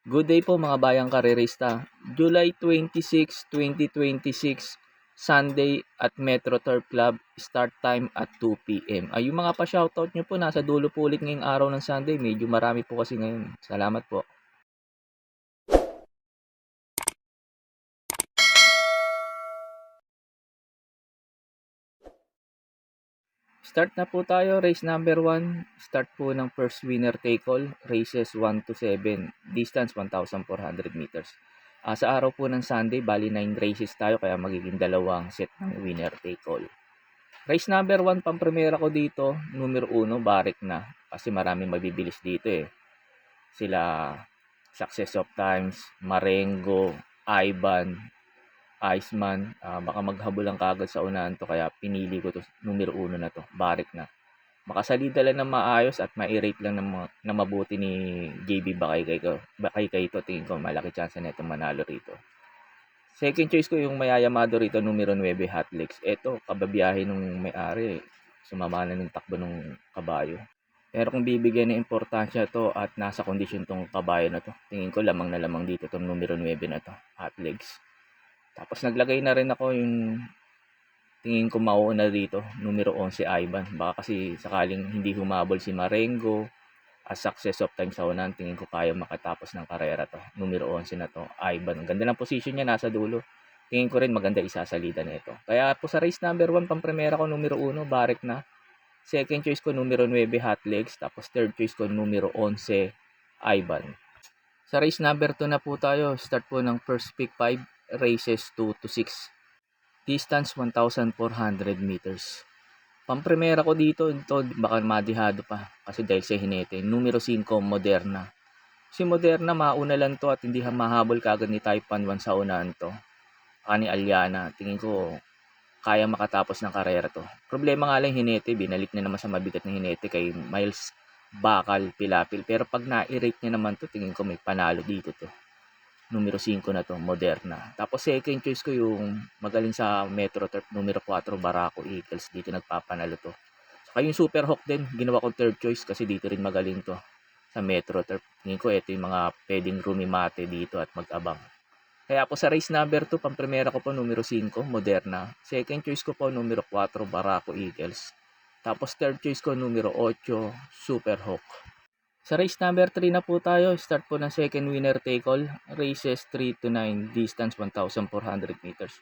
Good day po mga bayang karerista. July 26, 2026, Sunday at Metro Turf Club, start time at 2 p.m. Ay, yung mga pa-shoutout nyo po, nasa dulo po ulit ngayong araw ng Sunday. Medyo marami po kasi ngayon. Salamat po. Start na po tayo, race number 1. Start po ng first winner take all, races 1 to 7, distance 1,400 meters. Sa araw po ng Sunday, bali 9 races tayo kaya magiging dalawang set ng winner take all. Race number 1, pampremera ko dito, numero 1, Barik na. Kasi maraming mabibilis dito eh. Sila Success of Times, Marengo, Ivan, Iceman, baka maghabol lang kagad sa unahan to kaya pinili ko to numero 1 na to, Barik na. Makasalida lang ng maayos at ma-rate lang na mabuti ni JB Bakay to, tingin ko malaki chance na itong manalo rito. Second choice ko yung mayayamado rito, numero 9, Hotlegs. Ito, kababiyahe nung may-ari, sumama na ng takbo ng kabayo. Pero kung bibigyan ng importansya to at nasa kondisyon tong kabayo na to, tingin ko lamang na lamang dito tong numero 9 na to, Hotlegs. Tapos naglagay na rin ako yung tingin ko mauuna dito, numero 11, Ivan. Baka kasi sakaling hindi humabol si Marengo, success of time sa unahan, tingin ko kaya makatapos ng karera to. Numero 11 na to, Ivan. Ganda ng position niya, nasa dulo. Tingin ko rin maganda isasalida nito. Kaya po sa race number 1, pampremera ko numero 1, Barik na. Second choice ko numero 9, Hotlegs. Tapos third choice ko numero 11, Ivan. Sa race number 2 na po tayo. Start po ng first pick 5, races 2 to 6. Distance 1,400 meters. Pampremera ko dito, ito baka madihado pa kasi dahil sa hinete. Numero 5, Moderna. Si Moderna mauna lang to at hindi mahabol kagad ni Taipan 1 sa unahan to. Ni Aliana, tingin ko kaya makatapos ng karera to. Problema nga lang hinete, binalik niya naman sa mabigat na hinete kay Miles Bakal Pilapil. Pero pag na-rate niya naman to, tingin ko may panalo dito to. Numero 5 na to, Moderna. Tapos second choice ko yung magaling sa Metro Turf, numero 4, Barako Eagles. Dito nagpapanalo to. Saka yung Super Hawk din, ginawa kong third choice kasi dito rin magaling to sa Metro Turf. Tingin ko ito yung mga pwedeng rumimate dito at mag-abang. Kaya po sa race number 2, pampremera ko po numero 5, Moderna. Second choice ko po numero 4, Barako Eagles. Tapos third choice ko numero 8, Super Hawk. Sa race number 3 na po tayo, start po ng second winner take all, races 3 to 9, distance 1,400 meters.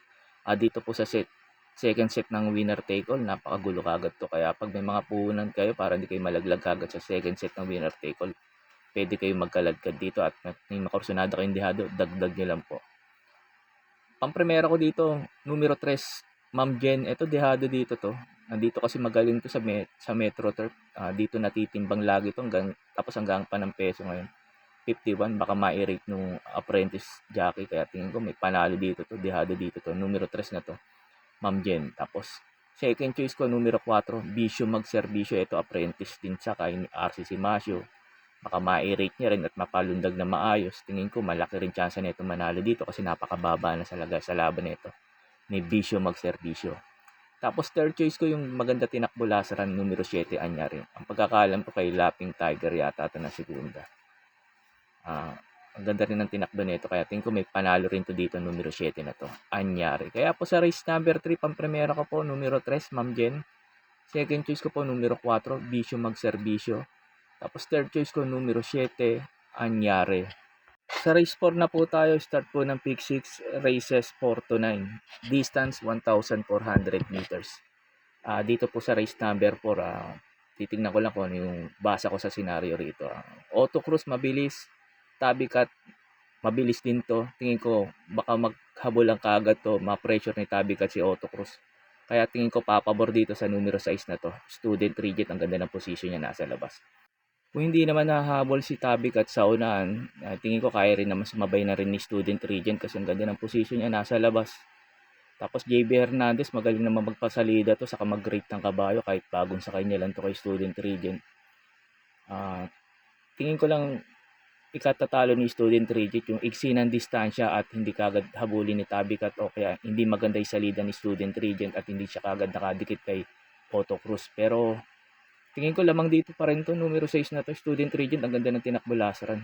Dito po sa second set ng winner take all, napakagulo kagad to. Kaya pag may mga puhunan kayo para hindi kayo malaglag kagad sa second set ng winner take all, pwede kayo magkaladkad dito at may makursunada kayong dihado, dagdag nyo lang po. Pampremera ko dito, numero 3, Ma'am Jen. Ito dihado dito to. Nandito kasi magaling to sa Metro Turf. Dito natitimbang lagi to tapos hanggang pa ng peso ngayon. 51, baka ma-rate nung apprentice jockey. Kaya tingin ko may panalo dito to. Dihado dito to. Numero 3 na to, Ma'am Jen. Tapos second choice ko, numero 4, Bisyo Magserbisyo. Ito apprentice din sa kay RCC Masio. Baka ma-rate niya rin at mapalundag na maayos. Tingin ko malaki rin chance na ito manalo dito kasi napakababa na sa laban nito ni Bisyo Magserbisyo. Tapos third choice ko yung maganda tinakbo lasaran, numero 7, Anyari. Ang pagkakalam ko kay Lapping Tiger yata ito na segunda. Ang ganda rin ng tinakbo nito kaya tingin ko may panalo rin to dito, numero 7 na to, Anyari. Kaya po sa race number 3, pampremera ko po numero 3, Ma'am Jen. Second choice ko po numero 4, Bisyo Magserbisyo. Tapos third choice ko numero 7, Anyari. Sa race 4 na po tayo, start po ng pick 6, races 4 to 9, distance 1,400 meters. Dito po sa race number 4, titingnan ko lang kung ano yung basa ko sa senaryo rito. Autocross mabilis, Tabicat mabilis din to. Tingin ko baka maghabol lang kaagad to, ma-pressure ni Tabicat si Autocross. Kaya tingin ko papabor dito sa numero 6 na to, Student Rigid. Ang ganda ng position niya nasa labas. Kung hindi naman nahahabol si Tabicat sa unahan, tingin ko kaya rin naman sumabay na rin ni Student Regent kasi ang ganda ng position niya nasa labas. Tapos JB Hernandez, magaling naman magpasalida to, saka mag-rate ng kabayo kahit bagong sa kanya lang to kay Student Regent. Tingin ko lang ikatatalo ni Student Regent yung iksi ng distansya at hindi kagad habulin ni Tabicat o kaya hindi maganda yung salida ni Student Regent at hindi siya kagad nakadikit kay Autocross. Pero tingin ko lamang dito pa rin to, numero 6 na to, Student Regent. Ang ganda ng tinakbo lasaran.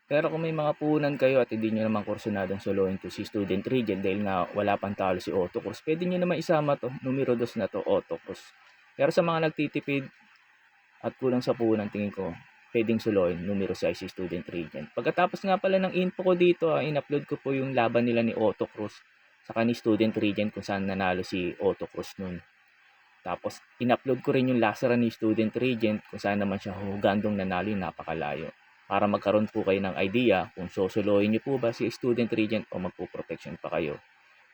Pero kung may mga puhunan kayo at hindi niyo naman kursunadong solohin 'to si Student Regent dahil nga wala pang talo si Otto Cruz, puwede niyo naman isama 'to, numero 2 na 'to, Otto Cruz. Pero sa mga nagtitipid at kulang sa puhunan, tingin ko puwedeng solohin numero 6 si Student Regent. Pagkatapos nga pala ng info ko dito, in-upload ko po yung laban nila ni Otto Cruz saka ni Student Regent kung saan nanalo si Otto Cruz nun. Tapos in-upload ko rin yung lasaran ni Student Regent kung saan naman siya hugandong nanalo yung napakalayo. Para magkaroon po kayo ng idea kung sosolohin niyo po ba si Student Regent o magpo-protection pa kayo.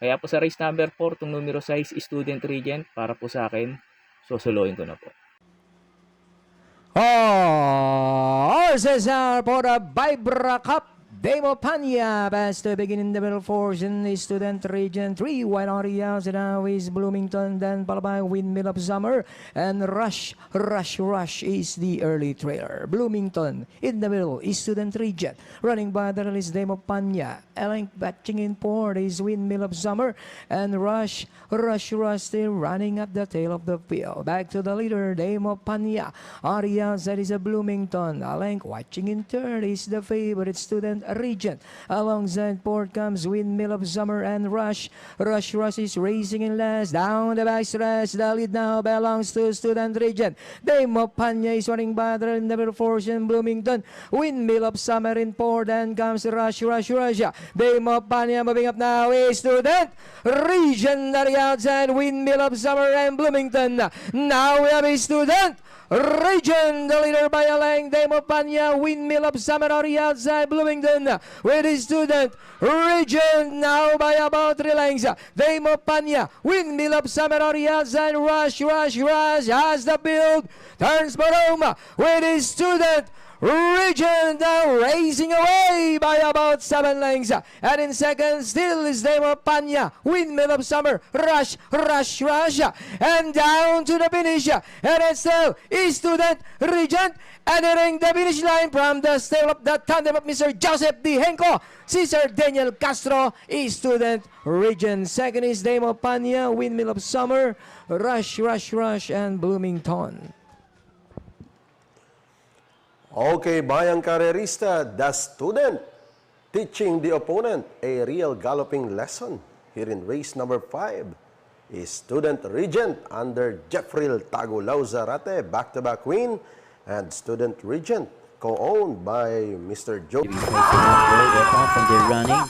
Kaya po sa race number 4, itong numero 6 Student Regent, para po sa akin, sosolohin ko na po. Horses are for the Vibra Cup. Demo Panya pass to begin in the middle portion. Student Region 3 wide on the outside. Now is Bloomington, then followed by Windmill of Summer, and Rush is the early trailer. Bloomington in the middle is Student Region, running by the release Demo Panya. Ellen batching in port is Windmill of Summer, and Rush still running up the tail of the field. Back to the leader, Demo Panya. On the outside is a Bloomington. Ellen watching in third is the favorite Student Region. Alongside port comes Windmill of Summer and Rush is racing in last. Down the backstretch, the lead now belongs to Student Region. Demo Panya is running by the in the middle portion. Bloomington, Windmill of Summer in port, and comes Rush. Demo Panya moving up now is Student Region at the outside. Windmill of Summer and Bloomington. Now we have a Student Region, the leader by a length. Demo Panya, Windmill of Summer on the outside. Bloomington with his Student Region now by about 3 lengths. Demo Panya, Windmill of Summer on the outside. Rush has the build. Turns Baroma with his Student Region now racing away by about 7 lengths. And in second still is Demo Panya, Windmill of Summer, Rush. And down to the finish. And it's still is Student Region entering the finish line from the stable of the tandem of Mr. Joseph D. Henko. Cesar Daniel Castro is Student Region. Second is Demo Panya, Windmill of Summer, Rush, and Bloomington. Okay, bayang karerista, the student teaching the opponent a real galloping lesson here in race number 5 is Student Regent under Jeffrey Tagulaw Zarate, back-to-back win, and Student Regent co-owned by Mr. Joe. Off and they're running.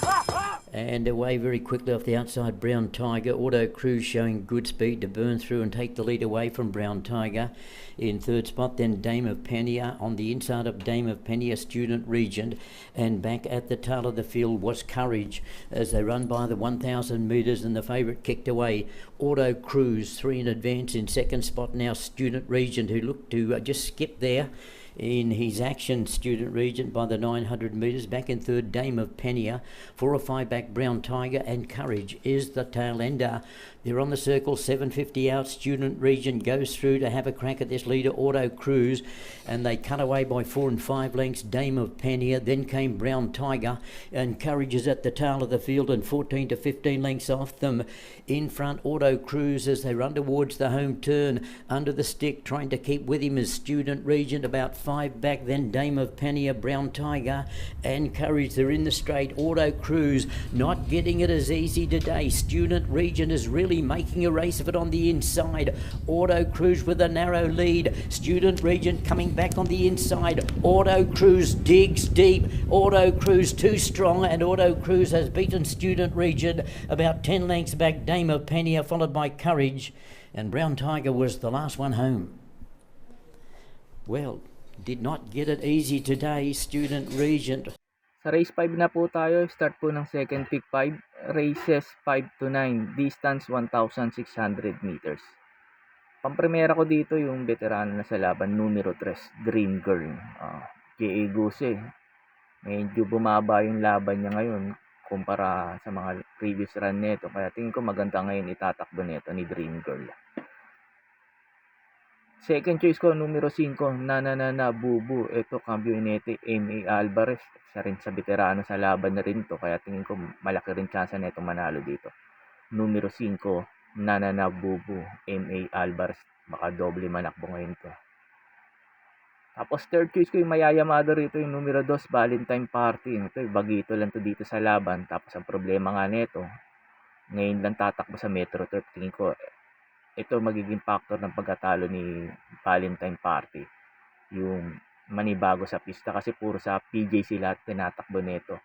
And away very quickly off the outside, Brown Tiger. Auto Cruise showing good speed to burn through and take the lead away from Brown Tiger. In third spot, then Dame of Penia. On the inside of Dame of Penia, Student Regent. And back at the tail of the field was Courage as they run by the 1,000 metres, and the favourite kicked away. Auto Cruise, 3 in advance. In second spot now, Student Regent, who looked to just skip there in his action. Student Regent by the 900 metres. Back in third, Dame of Penia. 4 or 5 back, Brown Tiger, and Courage is the tail ender. They're on the circle, 750 out. Student Regent goes through to have a crack at this leader, Auto Cruise, and they cut away by 4 and 5 lengths. Dame of Penia, then came Brown Tiger, and Courage is at the tail of the field and 14 to 15 lengths off them. In front, Auto Cruise as they run towards the home turn. Under the stick, trying to keep with him is Student Regent, about 5 back, then Dame of Penia, Brown Tiger, and Courage. They're in the straight. Auto Cruise not getting it as easy today. Student Regent is really making a race of it on the inside. Auto Cruise with a narrow lead. Student Regent coming back on the inside. Auto Cruise digs deep. Auto Cruise too strong, and Auto Cruise has beaten Student Regent about 10 lengths back. Dame of Penia followed by Courage, and Brown Tiger was the last one home. Well, did not get it easy today, Student Regent. Sa race 5 na po tayo, start po ng second pick 5, races 5 to 9, distance 1,600 meters. Pamprimera ko dito yung veterano na sa laban, numero 3, Dream Girl. J.A. Guse. Medyo bumaba yung laban niya ngayon kumpara sa mga previous run nito. Kaya tingin ko maganda ngayon itatakbo nito ni Dream Girl. Second choice ko, numero 5, Nananana Bubu. Ito, cambio inete, M.A. Alvarez. Isa rin sa veterano sa laban na rin to. Kaya tingin ko malaki rin chance na itong manalo dito. Numero 5, Nanana Bubu, M.A. Alvarez. Baka doble manakbo ngayon to. Tapos third choice ko yung mayayamado rito yung numero 2, Valentine Party. Ito, bagito lang to dito sa laban. Tapos ang problema nga nito, ngayon lang tatakbo sa Metro Turf. Tingin ko, ito magiging factor ng pagkatalo ni Valentine Party. Yung manibago sa pista kasi puro sa PJ sila at tinatakbo nito.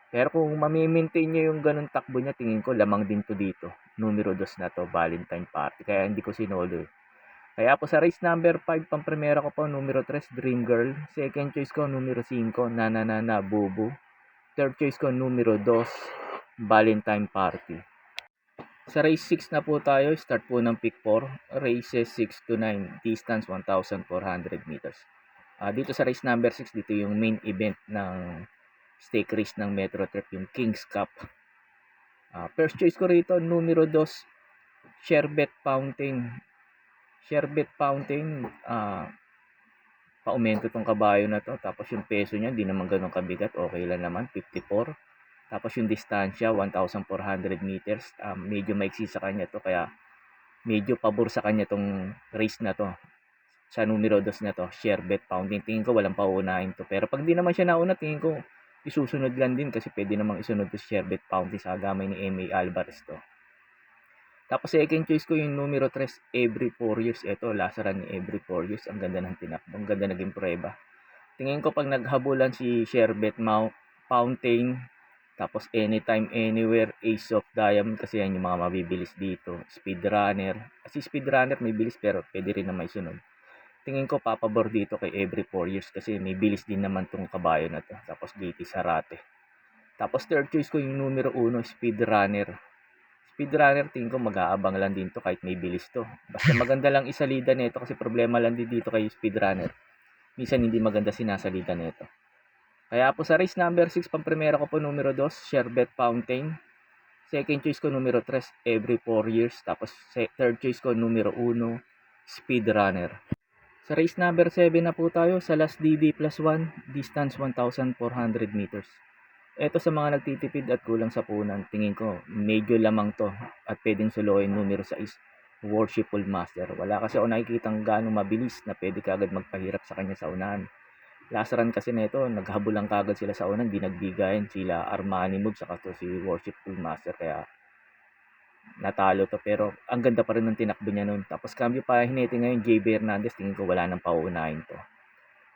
Pero kung mamimaintain niya yung ganun takbo niya, tingin ko lamang din to dito. Numero 2 na to, Valentine Party. Kaya hindi ko sinolo. Kaya po sa race number 5, pampremera ko po, numero 3, Dream Girl. Second choice ko, numero 5, Nananana Bubu. Third choice ko, numero 2, Valentine Party. Sa race 6 na po tayo, start po ng pick 4, races 6 to 9, distance 1,400 meters. Dito sa race number 6, dito yung main event ng stake race ng Metro Turf, yung Kings Cup. First choice ko rito, numero 2, Sherbet Fountain. Sherbet Fountain, paumento tong kabayo na to. Tapos yung peso niya, hindi naman ganun kabigat. Okay lang naman, 54. Tapos yung distansya, 1,400 meters. Medyo maiksi sa kanya to. Kaya medyo pabor sa kanya tong race na to. Sa numero 2 na to, Sherbet Fountain. Tingin ko walang pauunahin to. Pero pag di naman siya nauna, tingin ko isusunod lang din. Kasi pwede namang isunod to Sherbet Fountain sa gamay ni M.A. Alvarez to. Tapos second choice ko yung numero 3, Every 4 Years. Ito, last run ni Every 4 Years. Ang ganda ng tinakbo. Ang ganda naging prueba. Tingin ko pag naghabulan si Sherbet Fountain, tapos Anytime, Anywhere, Ace of Diamond, kasi yan yung mga mabibilis dito. Speedrunner. Kasi Speedrunner may bilis pero pwede rin na may sunod. Tingin ko papabor dito kay Every 4 Years kasi may bilis din naman tong kabayo na to. Tapos Gate Sarate. Tapos third choice ko yung numero 1, Speedrunner. Speedrunner, tingin ko mag-aabang lang din to kahit may bilis to. Basta maganda lang isalida nito kasi problema lang din dito kay Speedrunner. Minsan hindi maganda sinasalida nito. Kaya po sa race number 6, pampremera ko po numero 2, Sherbet Fountain. Second choice ko numero 3, Every 4 Years. Tapos third choice ko numero 1, Speedrunner. Sa race number 7 na po tayo, sa last DD plus 1, distance 1,400 meters. Ito sa mga nagtitipid at kulang sa punan, tingin ko medyo lamang to at pwedeng suluhin numero 6, Worshipful Master. Wala kasi ako nakikitang gaano mabilis na pwede kagad magpahirap sa kanya sa unahan. Last run kasi nito, naghabol lang kagad sila sa unahan, di nagbigayan sila Armani Move saka to si Worshipful Master, kaya natalo to. Pero ang ganda pa rin ng tinakbo niya noon. Tapos cambio pa hinete ngayon, JB Hernandez, tingin ko wala nang pauunahin to.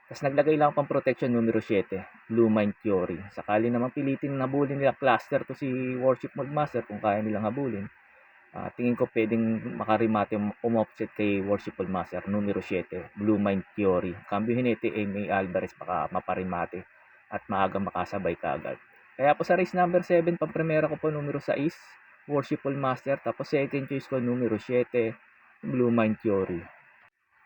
Tapos naglagay lang pang protection numero 7, Blue Mind Theory. Sakali naman pilitin na habulin nila cluster to si Worship Magmaster kung kaya nilang habulin. Tingin ko pwedeng makarimate umopset kay Worshipful Master, numero 7, Blue Mind Theory. Cambio hinete, M.A. Alvarez, baka maparimate at maaga makasabay kaagad. Kaya po sa race number 7, pampremera ko po numero 6, Worshipful Master. Tapos second choice ko numero 7, Blue Mind Theory.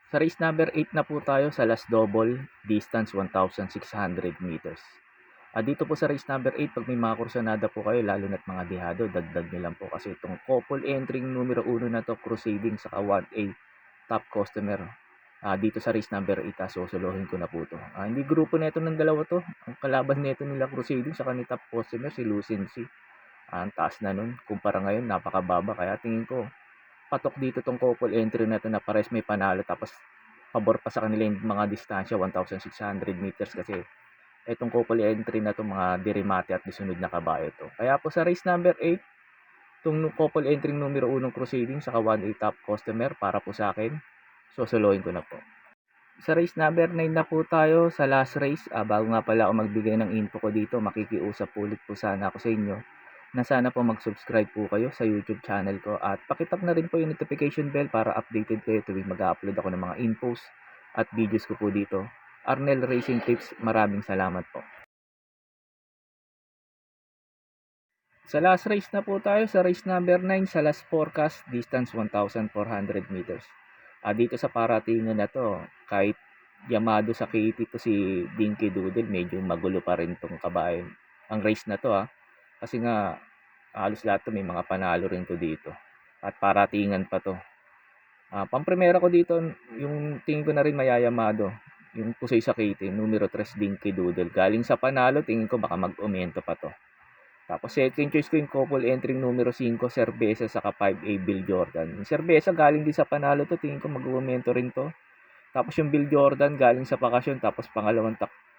Sa race number 8 na po tayo sa last double, distance 1,600 meters. Dito po sa race number 8, pag may mga kursanada po kayo, lalo na't mga dehado, dagdag nyo lang po kasi itong couple entering numero 1 na to, Crusading saka 1A top customer. Dito sa race number 8, susuluhin ko na po to. Hindi grupo neto ng dalawa to. Ang kalaban neto nila Crusading saka ni top customer si Lucency. Ang taas na nun. Kumpara ngayon, napakababa. Kaya tingin ko, patok dito tong couple entry na to na pares may panalo, tapos pabor pa sa kanila yung mga distansya 1,600 meters kasi itong couple entry na to mga dirimate at disunod na kabayo to. Kaya po sa race number 8, itong couple entry numero 1 Crusading saka 1A top customer para po sa akin, susuluhin ko na po. Sa race number 9 na po tayo sa last race. Bago nga pala ako magbigay ng info ko dito, makikiusap ulit po sana ako sa inyo na sana po mag-subscribe po kayo sa YouTube channel ko at pakitap na rin po yung notification bell para updated kayo tuwing mag-upload ako ng mga infos at videos ko po dito. Arnel Racing Tips, maraming salamat po. Sa last race na po tayo, sa race number 9, sa last forecast, distance 1,400 meters. Dito sa paratingan na to, kahit Yamado sa Katy to si Dinky Doodle, medyo magulo pa rin tong kabayan. Ang race na to kasi nga, halos lahat to may mga panalo rin to dito. At paratingan pa to. Pampremera ko dito, yung tingin ko na rin mayayamado. Yung Pusoy sa Katy, numero 3, Dinky Doodle. Galing sa panalo, tingin ko baka mag-umento pa to. Tapos second choice ko yung couple entering numero 5, Cerveza saka 5A Bill Jordan. Yung Cerveza galing din sa panalo to, tingin ko mag-umento rin to. Tapos yung Bill Jordan galing sa bakasyon, tapos pangalawang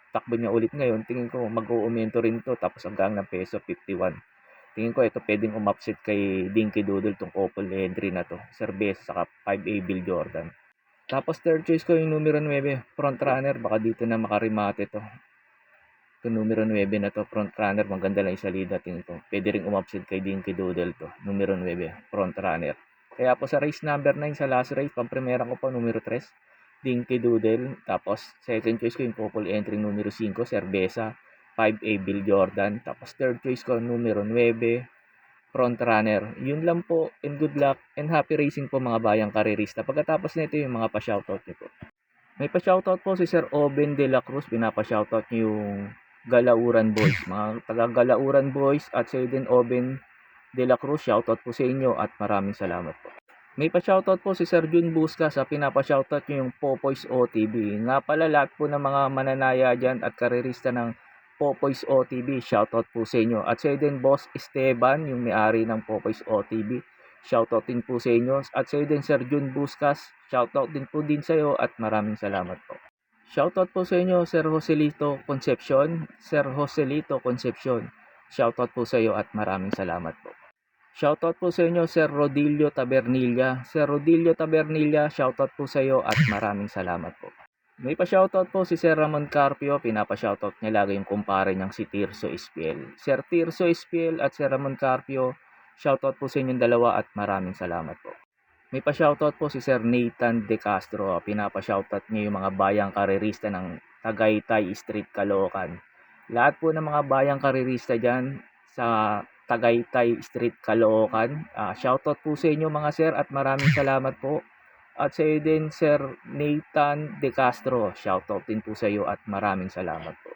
takbo niya ulit ngayon, tingin ko mag-uumento rin to, tapos hanggang ng peso 51. Tingin ko ito pwedeng umupset kay Dinky Doodle tong couple entry na to. Cerveza saka 5A Bill Jordan. Tapos third choice ko yung numero 9, front runner, baka dito na makarimate to. Ito numero 9 na to, front runner, maganda lang yung salida, tingin ko. Pwede rin umupset kay Dinky Doodle to, numero 9, front runner. Kaya po sa race number 9 sa last race, pampremera ko po numero 3, Dinky Doodle. Tapos second choice ko yung couple entry numero 5, Cerveza, 5A Bill Jordan. Tapos third choice ko numero 9, front runner. Yun lang po, and good luck and happy racing po mga bayang karerista. Pagkatapos nito yung mga pa-shoutout nyo po. May pa-shoutout po si Sir Oben de la Cruz, pinapa-shoutout nyo yung Galauran Boys. Mga taga Galauran Boys at sa din Oben de la Cruz, shoutout po sa inyo at maraming salamat po. May pa-shoutout po si Sir Jun Busca sa pinapa-shoutout nyo yung Popoy's OTB. Nga pala lahat po ng mga mananaya dyan at karerista ng Popoy's OTB, shoutout po sa inyo. At sa din Boss Esteban, yung may-ari ng Popoy's OTB, shoutout din po sa inyo. At sa din Sir Jun Buscas, shoutout din po din sa iyo at maraming salamat po. Shoutout po sa inyo Sir Joselito Concepcion, Sir Joselito Concepcion, shoutout po sa iyo at maraming salamat po. Shoutout po sa inyo Sir Rodilio Tabernilla, Sir Rodilio Tabernilla, shoutout po sa iyo at maraming salamat po. May pa-shoutout po si Sir Ramon Carpio, pinapa-shoutout niya lagi yung kumpare niyang si Tirso SPL. Sir Tirso SPL at Sir Ramon Carpio, shoutout po sa inyong dalawa at maraming salamat po. May pa-shoutout po si Sir Nathan De Castro, pinapa-shoutout niya yung mga bayang karerista ng Tagaytay Street, Caloocan. Lahat po ng mga bayang karerista dyan sa Tagaytay Street, Caloocan, shoutout po sa inyo mga sir at maraming salamat po. At sa iyo din, Sir Nathan De Castro, shoutout din po sa iyo at maraming salamat po.